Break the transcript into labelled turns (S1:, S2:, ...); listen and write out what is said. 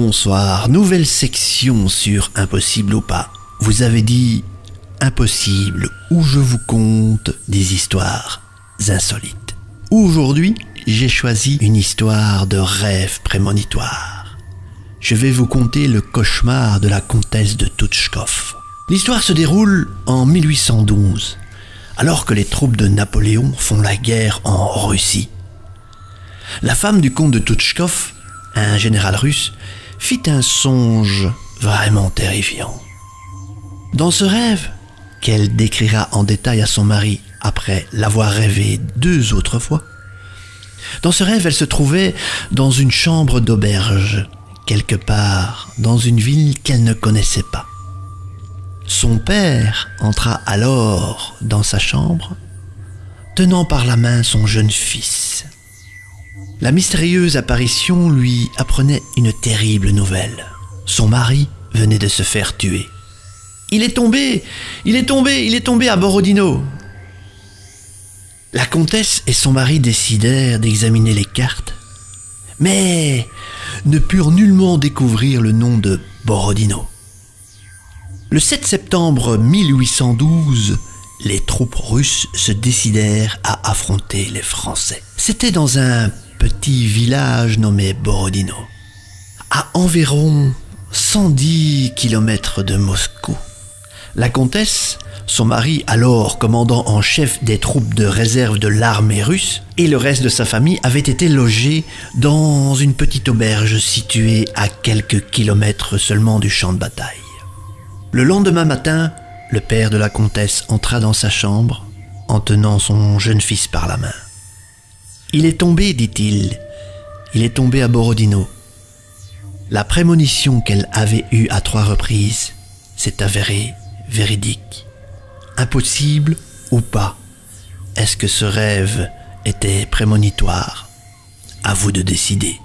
S1: bonsoir, nouvelle section sur Impossible ou pas. Vous avez dit impossible, où je vous conte des histoires insolites. Aujourd'hui, j'ai choisi une histoire de rêve prémonitoire. Je vais vous conter le cauchemar de la comtesse de Touchkov. L'histoire se déroule en 1812, alors que les troupes de Napoléon font la guerre en Russie. La femme du comte de Touchkov, un général russe, fit un songe vraiment terrifiant. Dans ce rêve, qu'elle décrira en détail à son mari après l'avoir rêvé 2 autres fois, dans ce rêve, elle se trouvait dans une chambre d'auberge, quelque part dans une ville qu'elle ne connaissait pas. Son père entra alors dans sa chambre, tenant par la main son jeune fils. La mystérieuse apparition lui apprenait une terrible nouvelle. Son mari venait de se faire tuer. « Il est tombé à Borodino !» La comtesse et son mari décidèrent d'examiner les cartes, mais ne purent nullement découvrir le nom de Borodino. Le 7 septembre 1812, les troupes russes se décidèrent à affronter les Français. C'était dans un petit village nommé Borodino, à environ 110 km de Moscou. La comtesse, son mari alors commandant en chef des troupes de réserve de l'armée russe, et le reste de sa famille avaient été logés dans une petite auberge située à quelques kilomètres seulement du champ de bataille. Le lendemain matin, le père de la comtesse entra dans sa chambre en tenant son jeune fils par la main. « Il est tombé, dit-il, il est tombé à Borodino. » La prémonition qu'elle avait eue à 3 reprises s'est avérée véridique. Impossible ou pas? Est-ce que ce rêve était prémonitoire? À vous de décider.